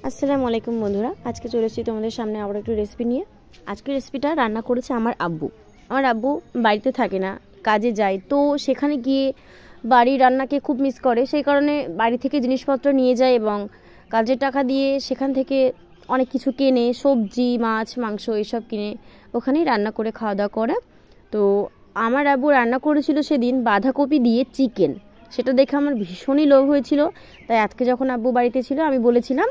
আসসালামু আলাইকুম বন্ধুরা, আজকে চলে এসেছি তোমাদের সামনে আবার একটু রেসিপি নিয়ে। আজকে রেসিপিটা রান্না করেছে আমার আব্বু। আমার আব্বু বাড়িতে থাকে না, কাজে যায়, তো সেখানে গিয়ে বাড়ির রান্নাকে খুব মিস করে। সেই কারণে বাড়ি থেকে জিনিসপত্র নিয়ে যায় এবং কাজের টাকা দিয়ে সেখান থেকে অনেক কিছু কেনে, সবজি, মাছ, মাংস এসব কিনে ওখানেই রান্না করে খাওয়া দাওয়া করে। তো আমার আব্বু রান্না করেছিল সেদিন বাঁধাকপি দিয়ে চিকেন। সেটা দেখে আমার ভীষণই লোভ হয়েছিল, তাই আজকে যখন আব্বু বাড়িতে ছিল আমি বলেছিলাম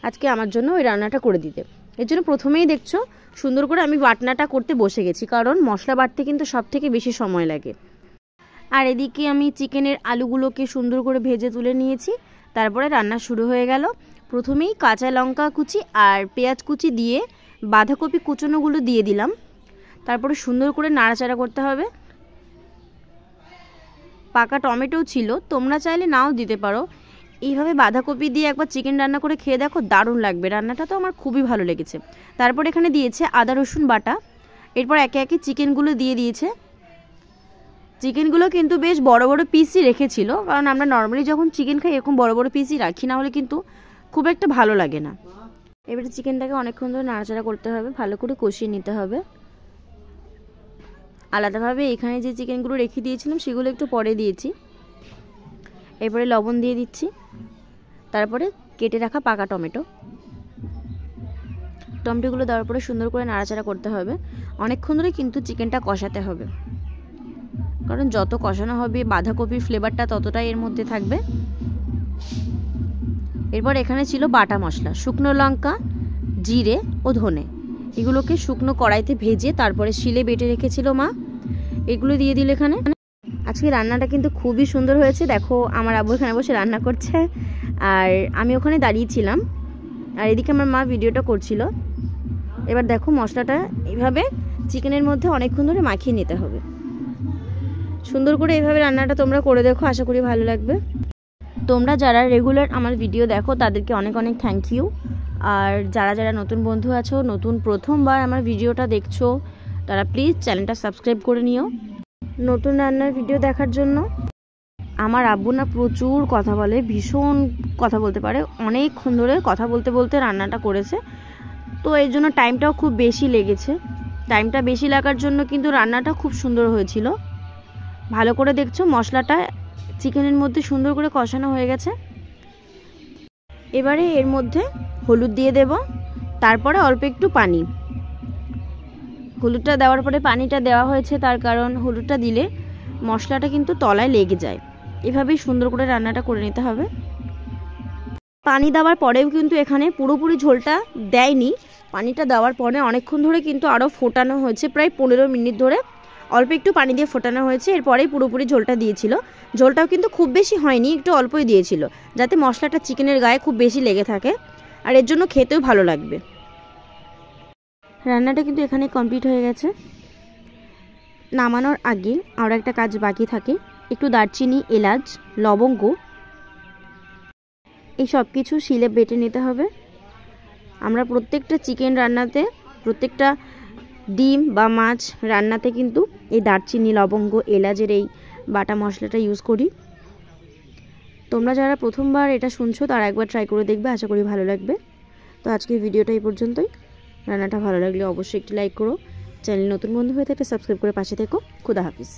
আজকে আমার জন্য ওই রান্নাটা করে দিতে। এর জন্য প্রথমেই দেখছো সুন্দর করে আমি বাটনাটা করতে বসে গেছি, কারণ মশলা বাটতে কিন্তু সব থেকে বেশি সময় লাগে। আর এদিকে আমি চিকেনের আলুগুলোকে সুন্দর করে ভেজে তুলে নিয়েছি। তারপরে রান্না শুরু হয়ে গেল। প্রথমেই কাঁচা লঙ্কা কুচি আর পেঁয়াজ কুচি দিয়ে বাঁধাকপি কুচনোগুলো দিয়ে দিলাম। তারপরে সুন্দর করে নাড়াচাড়া করতে হবে। পাকা টমেটো ছিল, তোমরা চাইলে নাও দিতে পারো। এইভাবে বাঁধাকপি দিয়ে একবার চিকেন রান্না করে খেয়ে দেখো, দারুণ লাগবে। রান্নাটা তো আমার খুবই ভালো লেগেছে। তারপর এখানে দিয়েছে আদা রসুন বাটা। এরপর একে একে চিকেনগুলো দিয়ে দিয়েছে। চিকেনগুলো কিন্তু বেশ বড় বড় পিসই রেখেছিল, কারণ আমরা নর্মালি যখন চিকেন খাই এরকম বড় বড় পিসই রাখি, না হলে কিন্তু খুব একটা ভালো লাগে না। এবারে চিকেনটাকে অনেকক্ষণ ধরে নাড়াচাড়া করতে হবে, ভালো করে কষিয়ে নিতে হবে। আলাদাভাবে এখানে যে চিকেনগুলো রেখে দিয়েছিলাম সেগুলো একটু পরে দিয়েছি। এরপরে লবণ দিয়ে দিচ্ছি। তারপরে কেটে রাখা পাকা টমেটোগুলো দেওয়ার পরে সুন্দর করে নাড়াচাড়া করতে হবে। অনেকক্ষণ ধরে কিন্তু চিকেনটা কষাতে হবে, কারণ যত কষানো হবে বাঁধাকপির ফ্লেভারটা ততটাই এর মধ্যে থাকবে। এরপর এখানে ছিল বাটা মশলা, শুকনো লঙ্কা, জিরে ও ধনে। এগুলোকে শুকনো কড়াইতে ভেজে তারপরে শিলে বেটে রেখেছিল মা, এগুলো দিয়ে দিল এখানে। আজকে রান্নাটা কিন্তু খুবই সুন্দর হয়েছে। দেখো আমার আব্বু এখানে বসে রান্না করছে আর আমি ওখানে দাঁড়িয়েছিলাম, আর এদিকে আমার মা ভিডিওটা করছিল। এবার দেখো মশলাটা এইভাবে চিকেনের মধ্যে অনেকক্ষণ ধরে মাখিয়ে নিতে হবে। সুন্দর করে এইভাবে রান্নাটা তোমরা করে দেখো, আশা করি ভালো লাগবে। তোমরা যারা রেগুলার আমার ভিডিও দেখো তাদেরকে অনেক অনেক থ্যাংক ইউ। আর যারা যারা নতুন বন্ধু আছো, নতুন প্রথমবার আমার ভিডিওটা দেখছো, তারা প্লিজ চ্যানেলটা সাবস্ক্রাইব করে নিও নতুন রান্নার ভিডিও দেখার জন্য। আমার আব্বু না প্রচুর কথা বলে, ভীষণ কথা বলতে পারে। অনেকক্ষণ ধরে কথা বলতে বলতে রান্নাটা করেছে, তো এই জন্য টাইমটাও খুব বেশি লেগেছে। টাইমটা বেশি লাগার জন্য কিন্তু রান্নাটা খুব সুন্দর হয়েছিল। ভালো করে দেখছো মশলাটা চিকেনের মধ্যে সুন্দর করে কষানো হয়ে গেছে। এবারে এর মধ্যে হলুদ দিয়ে দেব, তারপরে অল্প একটু পানি। হলুদটা দেওয়ার পরে পানিটা দেওয়া হয়েছে তার কারণ হলুদটা দিলে মশলাটা কিন্তু তলায় লেগে যায়। এভাবেই সুন্দর করে রান্নাটা করে নিতে হবে। পানি দেওয়ার পরেও কিন্তু এখানে পুরোপুরি ঝোলটা দেয়নি। পানিটা দেওয়ার পরে অনেকক্ষণ ধরে কিন্তু আরও ফোটানো হয়েছে, প্রায় 15 মিনিট ধরে অল্প একটু পানি দিয়ে ফোটানো হয়েছে। এরপরেই পুরোপুরি ঝোলটা দিয়েছিল। ঝোলটাও কিন্তু খুব বেশি হয়নি, একটু অল্পই দিয়েছিল, যাতে মশলাটা চিকেনের গায়ে খুব বেশি লেগে থাকে, আর এর জন্য খেতেও ভালো লাগবে। রান্নাটা কিন্তু এখানে কমপ্লিট হয়ে গেছে। নামানোর আগে আর একটা কাজ বাকি থাকে, একটু দারচিনি, এলাচ, লবঙ্গ এই সব কিছু শিলে বেটে নিতে হবে। আমরা প্রত্যেকটা চিকেন রান্নাতে, প্রত্যেকটা ডিম বা মাছ রান্নাতে কিন্তু এই দারচিনি, লবঙ্গ, এলাচের এই বাটা মশলাটা ইউজ করি। তোমরা যারা প্রথমবার এটা শুনছো তারা একবার ট্রাই করে দেখবে, আশা করি ভালো লাগবে। তো আজকের ভিডিওটা এই পর্যন্তই। রান্নাটা ভালো লাগলে অবশ্যই একটি লাইক করো। চ্যানেল নতুন বন্ধু হয়ে থাকলে সাবস্ক্রাইব করে পাশে থেকো। খুদা হাফিজ।